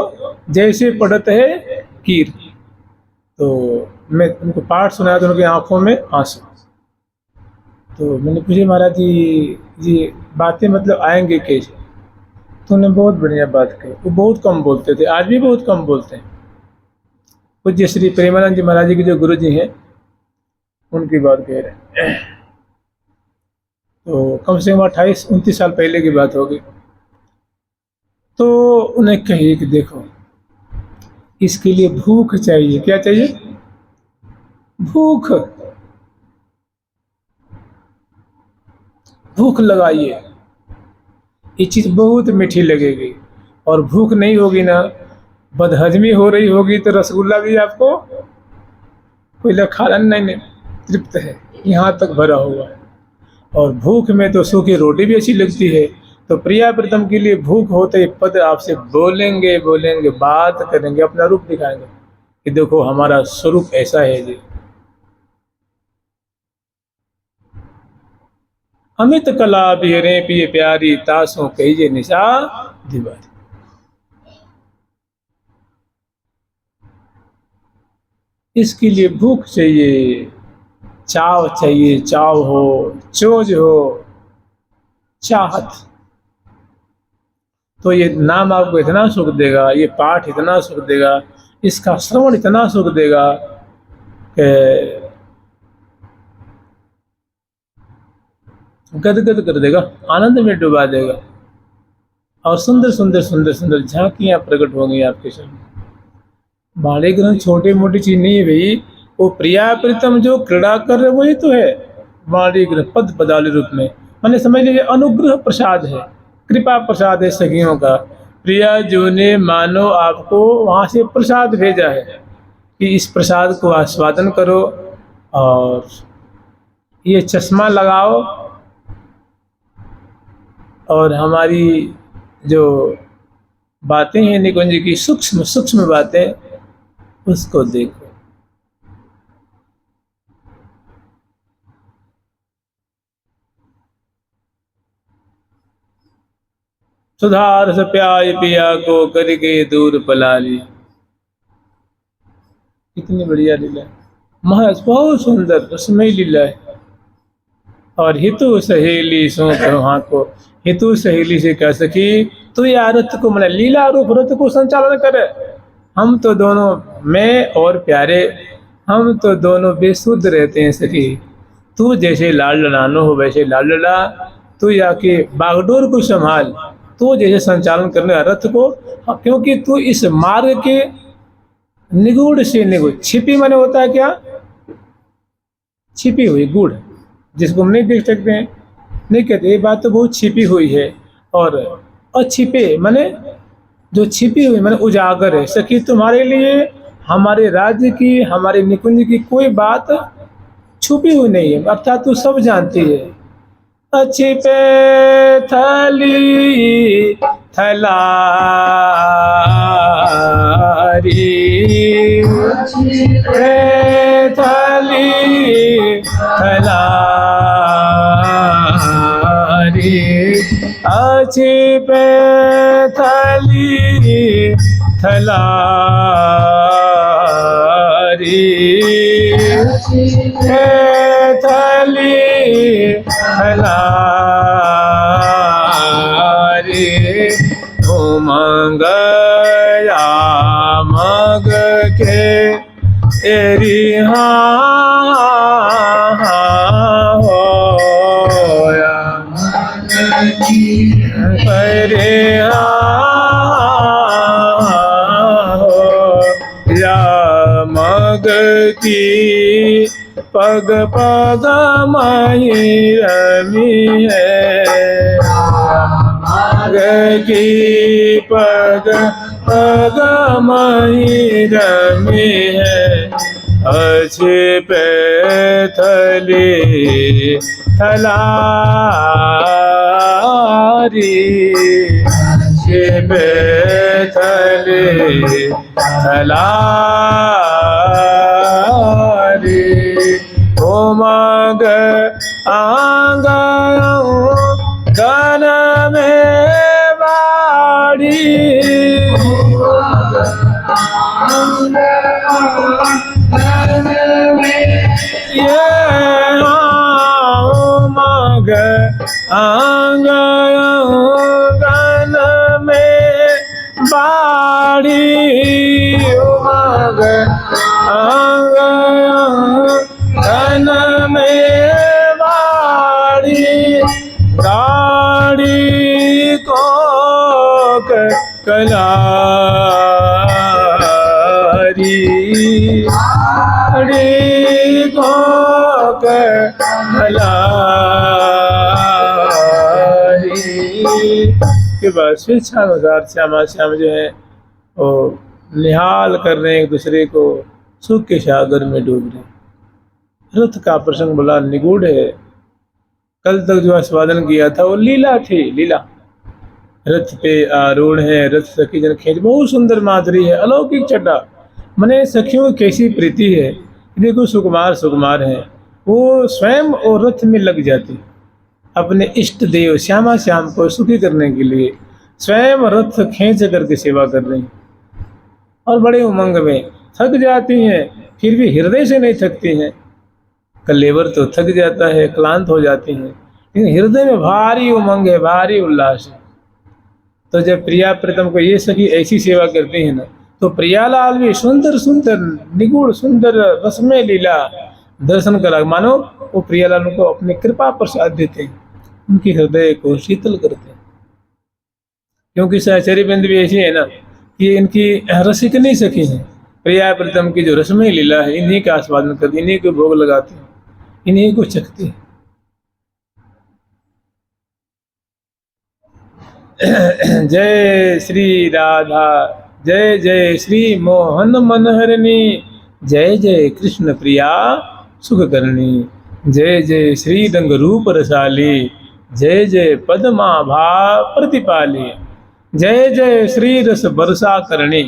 S1: जैसे पढ़त है कीर। तो मैं उनको पाठ सुनाया तो उनकी आंखों में आंसू। तो मैंने पूछा महाराज जी बातें मतलब आएंगे कैसे? तो उन्होंने बहुत बढ़िया बात कही। वो बहुत कम बोलते थे, आज भी बहुत कम बोलते हैं। पूज्य श्री प्रेमानंद जी महाराज जी के जो गुरु जी हैं उनकी बात कह रहे हैं। तो कम से कम 28-29 साल पहले की बात होगी। तो उन्हें कही कि देखो, इसके लिए भूख चाहिए। क्या चाहिए? भूख। भूख लगाइए, ये चीज बहुत मीठी लगेगी। और भूख नहीं होगी ना, बदहजमी हो रही होगी तो रसगुल्ला भी आपको कोई लोग खा नहीं तृप्त है, यहाँ तक भरा हुआ है। और भूख में तो सूखी रोटी भी अच्छी लगती है। तो प्रिया प्रीतम के लिए भूख होते ही पद आपसे बोलेंगे बोलेंगे, बात करेंगे, अपना रूप दिखाएंगे कि देखो हमारा स्वरूप ऐसा है जी। अमित कला बिहरे पिए प्यारी, तासों कहिए निशा दीवारी। इसके लिए भूख चाहिए, चाव चाहिए, चाव हो, चोज हो, चाहत। तो ये नाम आपको इतना सुख देगा, ये पाठ इतना सुख देगा, इसका श्रवण इतना सुख देगा कि गदगद कर देगा, आनंद में डुबा देगा। और सुंदर सुंदर सुंदर सुंदर झांकियां प्रकट होंगी आपके सामने। बाले ग्रंथ छोटी मोटी चीज नहीं है भाई, वो प्रिया प्रीतम जो क्रीड़ा कर रहे वही तो है। बाली ग्रंथ पद पदाली रूप में, मैंने समझ लीजिए अनुग्रह प्रसाद है, कृपा प्रसाद है सखियों का। प्रिया जो ने मानो आपको वहां से प्रसाद भेजा है कि इस प्रसाद को आस्वादन करो और ये चश्मा लगाओ और हमारी जो बातें हैं निकुंज की सूक्ष्म सूक्ष्म बातें, उसको देखो। सुधार से प्याय पिया को करके दूर पला ली। कितनी बढ़िया लीला है, महज बहुत सुंदर उसमें लीला है। और हितु सहेली सो वहां को, हितु सहेली से कह सकी तू या रथ को, मैंने लीला रूप रथ को संचालन करे। हम तो दोनों, मैं और प्यारे, हम तो दोनों बेसुध रहते हैं सखी। तू जैसे लाल लड़ानो हो वैसे लाल लड़ा, तू या के बागडोर को संभाल, तू जैसे संचालन करने रथ को, क्योंकि तू इस मार्ग के निगूढ़ से निगूढ़, छिपी माने होता है क्या, छिपी हुई गुड़, जिसको हम नहीं देख सकते हैं, नहीं कहते, ये बात तो बहुत छिपी हुई है। और अछिपे माने जो छिपी हुई माने उजागर है। सखी तुम्हारे लिए हमारे राज्य की, हमारे निकुंज की कोई बात छुपी हुई नहीं है, अर्थात तू सब जानती है। अछिपे थली थलारी, थली थलारी, अछिपे थली थलारी, थली थलारी। उमंग या मग के एरी होया करे या मग की पग पग मही रमी है, मग की पग पग मही रमी है। अछिपे थली थलारी, अछिपे थली थलारी। उमंग आंग गन में बाड़ी, ये उमंग आंग गन में बाड़ी, उमंग आंग गन में बाड़ी। गाड़ी को कलारी, गाड़ी को कलारी। के बाद स्वेच्छानुसार श्यामा श्याम जो है वो निहाल कर रहे हैं एक दूसरे को, सुख के सागर में डूब रहे। रथ का प्रसंग बड़ा निगूढ़ है। कल तक जो आस्वादन किया था वो लीला थी, लीला। रथ पे आरूढ़ है, रथ सखी जन खेच, बहुत सुंदर माधुरी है, अलौकिक छटा। मने सखियों की कैसी प्रीति है। देखो सुकुमार सुकुमार है, वो स्वयं और रथ में लग जाती, अपने इष्ट देव श्यामा श्याम को सुखी करने के लिए स्वयं रथ खींच करके सेवा कर रही हैं। और बड़े उमंग में थक जाती हैं, फिर भी हृदय से नहीं थकती हैं। कलेवर तो थक जाता है, क्लांत हो जाती हैं, लेकिन हृदय में भारी उमंग है, भारी उल्लास है। तो जब प्रिया प्रीतम को ये सखी ऐसी सेवा करती है ना, तो प्रियालाल भी सुंदर सुंदर निगूढ़ सुंदर रसमय लीला दर्शन करा, मानो वो प्रियालाल को अपनी कृपा प्रसाद देते हैं, उनके हृदय को शीतल करते हैं। क्योंकि सहचरी बिंद भी ऐसी है ना कि इनकी रसिक नहीं सखी है। प्रिया प्रीतम की जो रसमय लीला है, इन्हीं का आस्वादन करती, इन्हीं को भोग लगाती है, इन्हीं को चखती है। जय श्री राधा, जय जय श्री मोहन मनहरणी, जय जय कृष्ण प्रिया सुख करणी, जय जय श्री रंग रूप रसाली, जय जय पद्माभा प्रतिपाली, जय जय श्री रस बरसा करणी,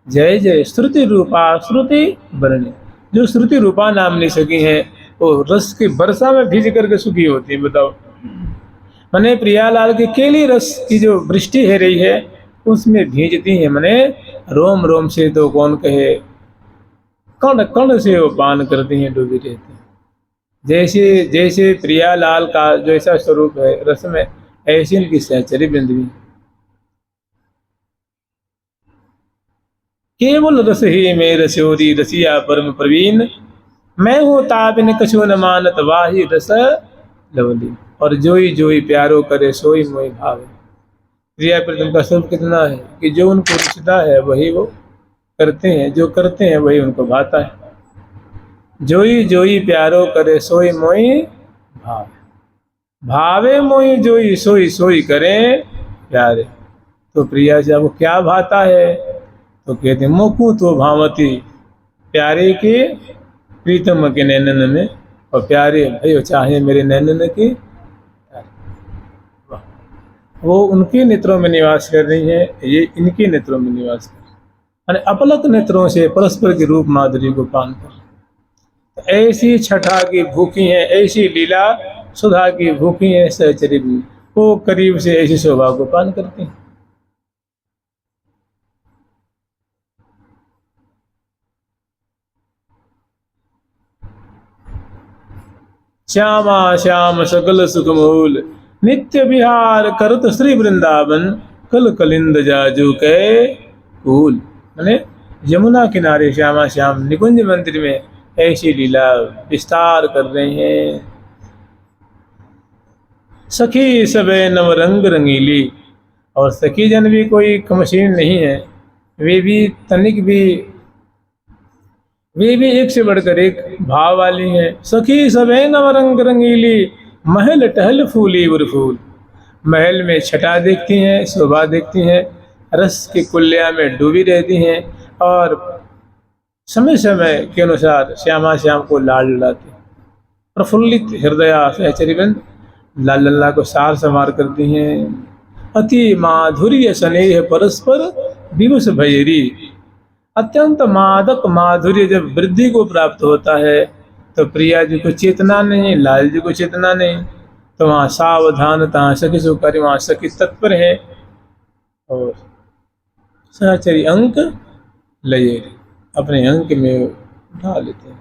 S1: जय जय श्रुति रूपा श्रुति बरणी। जो श्रुति रूपा नामनी सखी है वो रस की वर्षा में भीज करके सुखी होती है। बताओ, मने प्रियालाल के केली रस की जो वृष्टि है रही है उसमें भीजती है। मने रोम रोम से तो कौन कहे, कण कण से वो पान करती हैं, डूबी रहती हैं। जैसे जैसे प्रियालाल का जैसा स्वरूप है रस में, ऐसी इनकी सहचरी बिंद भी। केवल रस ही में रसोरी रसिया परम प्रवीण, मैं हूँ ताबिन कछु न मानत वाही रस लवली। और जोई जोई प्यारो करे सोई मोई भावे। प्रिया प्रीतम का स्वरूप कितना है कि जो उनको रुचता है वही वो करते हैं, जो करते हैं वही उनको भाता है। जोई जोई प्यारो करे सोई मोई भावे, भावे मोई जोई सोई सोई करे प्यारे। तो प्रिया से आपको क्या भाता है? तो कहते मोकू तो भावती, प्यारे के प्रीतम के नैनन में, और प्यारे भाई चाहे मेरे नैनन के, वो उनके नेत्रों में निवास कर रही है, ये इनके नेत्रों में निवास कर रही है। अपलक नेत्रों से परस्पर के रूप माधुरी को पान कर, ऐसी छठा की भूखी है, ऐसी लीला सुधा की भूखी है सहचरी, वो करीब से ऐसी शोभा को पान करती हैं। श्यामा श्याम सकल सुख मूल, नित्य विहार करत श्री वृंदावन, कल कलिंद जाजू के कूल। मैंने यमुना किनारे श्यामा श्याम निकुंज मंदिर में ऐसी लीला विस्तार कर रहे हैं। सखी सबे नवरंग रंगीली, और सखी जन भी कोई कमशीन नहीं है, वे भी तनिक भी, वे भी एक से बढ़कर एक भाव वाली हैं। सखी सबे नवरंग रंगीली, महल टहल फूली उर फूल। महल में छटा देखती हैं, शोभा देखती हैं, रस की कुल्या में डूबी रहती हैं, और समय समय के अनुसार श्यामा श्याम को लाल लड़ाती। प्रफुल्लित हृदया सहचरीबंद लाल लल्ला को सार संवार करती हैं। अति माधुर्य स्नेह परस्पर विवश भैरी, अत्यंत मादक माधुर्य जब वृद्धि को प्राप्त होता है तो प्रिया जी को चेतना नहीं, लाल जी को चेतना नहीं, तो वहाँ सावधानता सखी सुकारी, वहाँ सखी तत्पर है। और सहचरी अंक लये अपने अंक में उठा लेते हैं,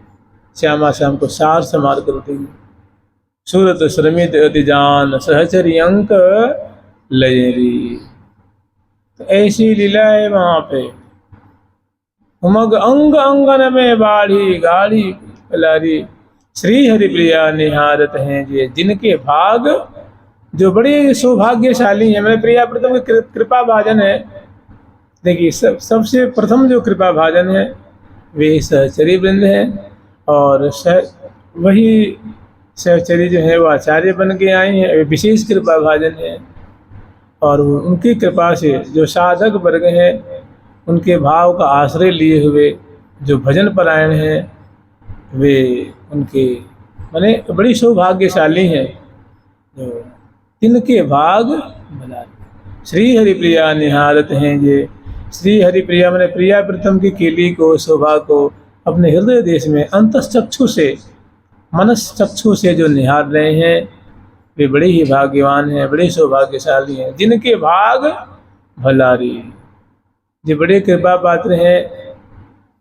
S1: श्यामा श्याम को सार संवार करते हैं। सूरत श्रमित अति जान, सहचरी अंक लयेरी। तो ऐसी लीला है वहाँ पे। उमग अंग अंगन में बाढ़ी गाढ़ी कलारी, श्री हरि प्रिया निहारत हैं ये जिनके भाग, जो बड़े सौभाग्यशाली हैं। मेरे प्रिया प्रथम कृपा भाजन है। देखिए सबसे प्रथम जो कृपा भाजन है वे सहचरी वृंद है, और वही सहचरी जो है वो आचार्य बन के आई हैं, विशेष कृपा भाजन है। और उनकी कृपा से जो साधक वर्ग हैं उनके भाव का आश्रय लिए हुए जो भजन परायण हैं वे उनके माने बड़ी सौभाग्यशाली हैं, जो तिनके भाग भला। श्री हरिप्रिया निहारत हैं जे, श्री हरिप्रिया माने प्रिया प्रीतम की केली को, शोभा को अपने हृदय देश में अंतश्चक्षु से, मनश्चक्षु से जो निहार रहे हैं वे बड़े ही भाग्यवान हैं, बड़े सौभाग्यशाली हैं। जिनके भाग भलारी, जो बड़े कृपा पात्र हैं,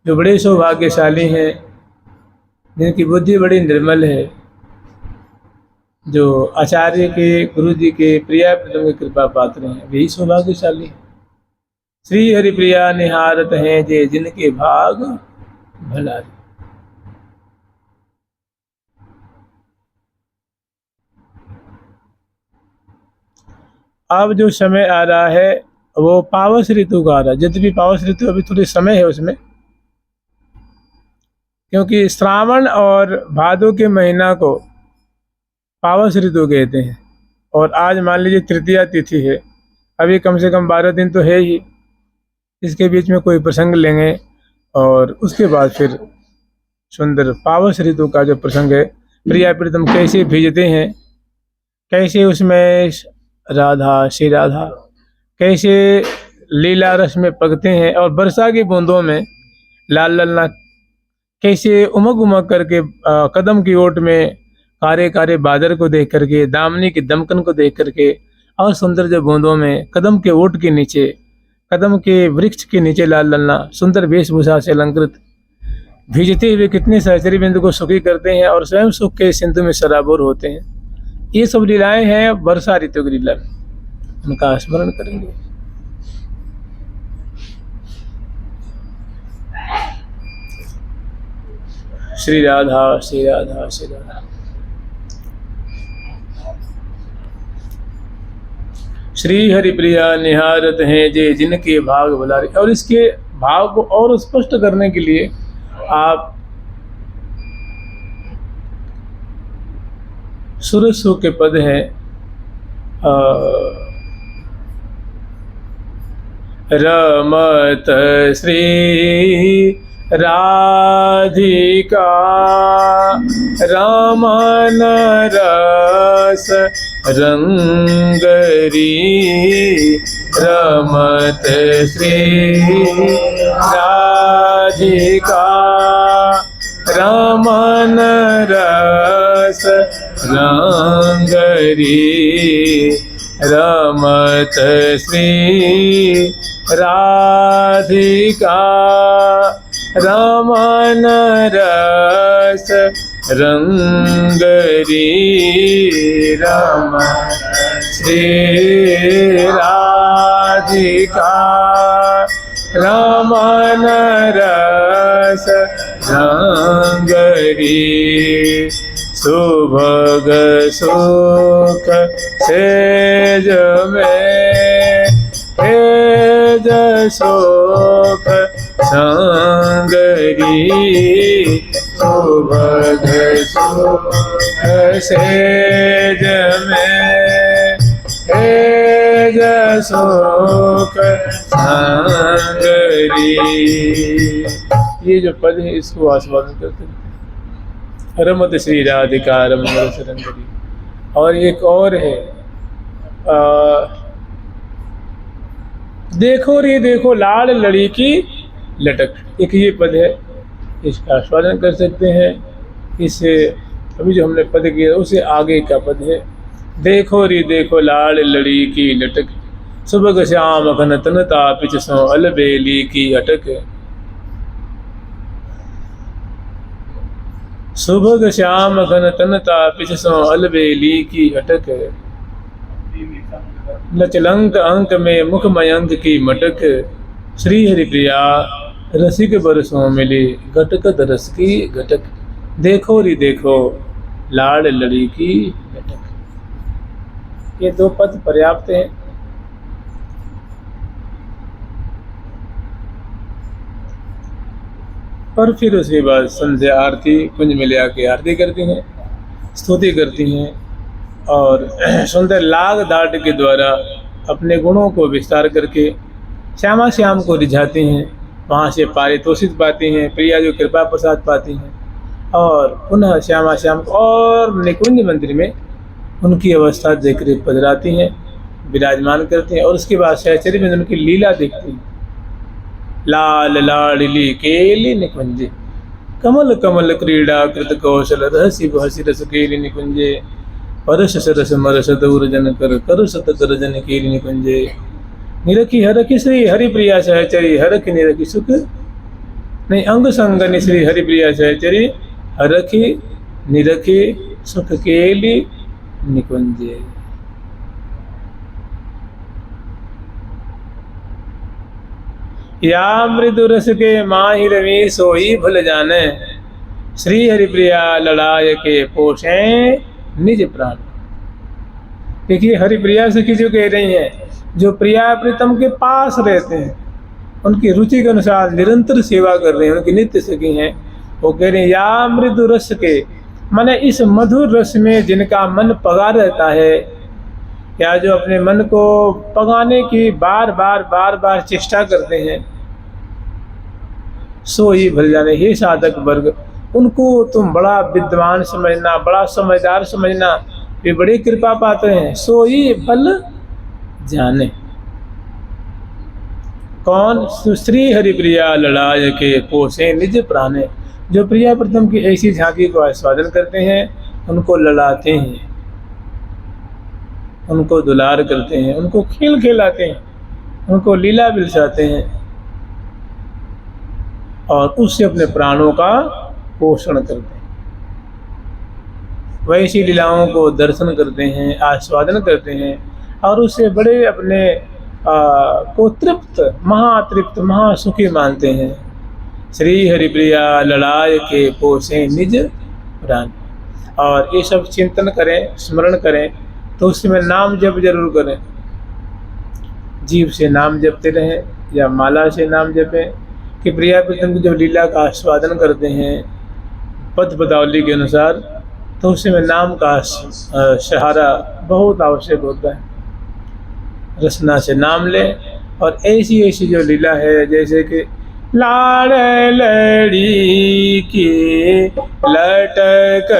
S1: जो बड़े सौभाग्यशाली हैं, जिनकी बुद्धि बड़ी निर्मल है, जो आचार्य के, गुरु जी के, प्रिया प्रीतम के कृपा पात्र हैं, वही सौभाग्यशाली हैं। श्री हरिप्रिया निहारत हैं जे, जिनके भाग भलारी। अब जो समय आ रहा है वो पावस ऋतु का आ रहा है। यद्यपि पावस ऋतु अभी थोड़ी समय है उसमें, क्योंकि श्रावण और भादों के महीना को पावस ऋतु कहते हैं। और आज मान लीजिए तृतीया तिथि है, अभी कम से कम 12 दिन तो है ही, इसके बीच में कोई प्रसंग लेंगे और उसके बाद फिर सुंदर पावस ऋतु का जो प्रसंग है, प्रिया प्रीतम कैसे भीजते हैं, कैसे उसमें राधा, श्री राधा कैसे लीला रस में पकते हैं, और वर्षा की बूंदों में लाल ललना कैसे उमग उमग करके कदम की ओट में कारे कारे बादल को देख करके, दामनी की दमकन को देख करके, और सुंदर जो बूंदों में कदम के ओट के नीचे, कदम के वृक्ष के नीचे लाल ललना सुंदर वेशभूषा से अलंकृत भीजते हुए कितने सहचरी बिंदु को सुखी करते हैं और स्वयं सुख के सिंधु में सराबोर होते हैं। ये सब लीलाएं हैं वर्षा ऋतु की लीला, उनका स्मरण करेंगे। श्री राधा, श्री राधा, श्री राधा। श्री हरिप्रिया निहारत हैं जे, जिनके भाग भलारी। और इसके भाव को और स्पष्ट करने के लिए आप सुरसु के पद हैं, रमत श्री राधिका रमन रस रंगरी, रमत श्री राधिका रमन रस रंगरी, रमत श्री राधिका रमन रस रंगरी, रमत श्री राधिका रमन रस रंगरी, सुभग सुख सेज में तेज सुख संगरी, सुभग सुख सेज में तेज सुख संगरी। ये जो पद है इसको आस्वादन करते हैं, रमत श्री राधिका रमन रस रंगरी। और एक और है, देखो रे देखो लाल लड़ी की लटक, एक ये पद है, इसका आस्वादन कर सकते हैं। इससे अभी जो हमने पद किया उसे आगे का पद है, देखो रे देखो लाल लड़ी की लटक, सुबह श्याम घन तन तापिच सो अलबेली की अटक, सुबह श्याम घन तन तापिच सो अलबेली की अटक, लचलंक अंक में मुख मयंक की मटक, श्री हरिप्रिया रसिक बरसों मिली घटक दरस की घटक, देखो री देखो लाड़ लड़ी की लटक। ये दो पद पर्याप्त हैं। और फिर उसके बाद संध्या आरती कुंज में ले आके आरती करती हैं, स्तुति करती हैं और सुंदर लाग दाट के द्वारा अपने गुणों को विस्तार करके श्यामा श्याम को रिझाती हैं वहाँ से पारितोषिक पाती हैं, प्रिया जो कृपा प्रसाद पाती हैं, और पुनः श्यामा श्याम को और निकुंज मंदिर में उनकी अवस्था देखकर पधराती हैं, विराजमान करती हैं, और उसके बाद सहचर्य में उनकी लीला देखती हैं। लाल लाडली केली निकुंजे, कमल कमल क्रीड़ा कृत कौशल, रहसी बहसी रस केली निकुंजे, परस सरस मरस दौरजन कर कर सत दर्जन केली निकुंजे, निरखी हरखी श्री हरिप्रिया सहचरी, हरखी निरखी सुख नहीं अंग संगनि श्री हरिप्रिया सहचरी, हरखी निरखी सुख केली निकुंजे। या मृदु रस के माहि रवि सोई भूल जाने, श्री हरिप्रिया लड़ाय के पोषे निज प्राण। देखिए हरिप्रिया सखी जो कह रही हैं, जो प्रिया प्रीतम के पास रहते हैं, उनकी रुचि के अनुसार निरंतर सेवा कर रहे हैं, उनकी नित्य सखी हैं, वो कह रहे हैं या मृदु रस के, माने इस मधुर रस में जिनका मन पगा रहता है, या जो अपने मन को पगाने की बार बार चेष्टा करते हैं, सो ही भल जाने। हे साधक वर्ग, उनको तुम बड़ा विद्वान समझना, बड़ा समझदार समझना, वे बड़ी कृपा पाते हैं, सो ही भल जाने। कौन? श्री हरिप्रिया लड़ाय के पोषे निज प्राणे, जो प्रिया प्रथम की ऐसी झांकी को आस्वादन करते हैं, उनको लड़ाते हैं, उनको दुलार करते हैं, उनको खेल खिलाते हैं, उनको लीला बिलसाते हैं, और उससे अपने प्राणों का पोषण करते हैं। वैसी लीलाओं को दर्शन करते हैं, आस्वादन करते हैं, और उससे बड़े अपने को तृप्त, महातृप्त, महासुखी मानते हैं। श्री हरिप्रिया लड़ाय के पोषे निज प्राण। और ये सब चिंतन करें, स्मरण करें, तो उस समय नाम जप जरूर करें। जीव से नाम जपते रहें या माला से नाम जपें, कि प्रिया प्रीतम की जो लीला का आस्वादन करते हैं पद पदावली के अनुसार, तो उस समय नाम का सहारा बहुत आवश्यक होता है। रसना से नाम लें, और ऐसी ऐसी जो लीला है, जैसे कि लाड़ लड़ी की लटक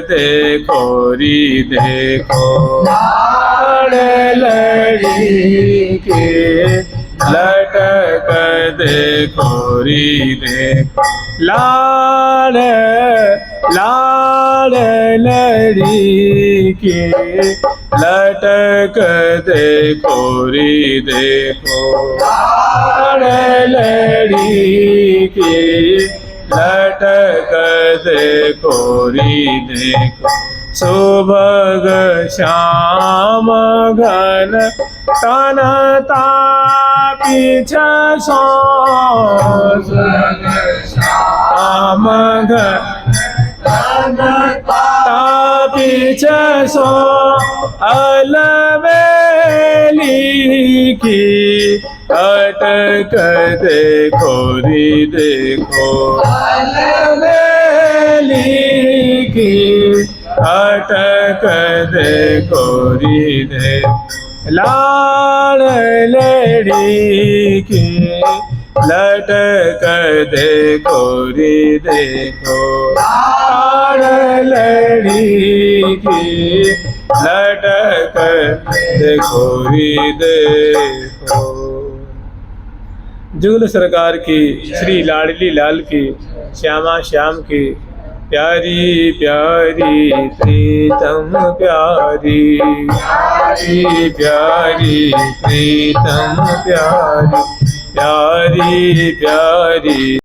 S1: देखो री देखो, लाड़ लड़ी के लटक देखो री देखो, लाड़ लाड़ लड़ी के लटक देखो री देखो, लाड़ लड़ी के लटक देखो री देखो, सुभग श्याम घन तन तापी छो, श्याम घन तापी छो, अलवेली की अटक देखो री देखो, अलवेली की अटक देखो री देखो, लाड़ लड़ी की लटक देखो री देखो, लाड़ लड़ी की लटक देखो री देखो। जुगल सरकार की, श्री लाडली लाल की, श्यामा श्याम की, प्यारी प्यारी प्रीतम प्यारी, प्यारी प्यारी प्रीतम प्यारी, प्यारी प्यारी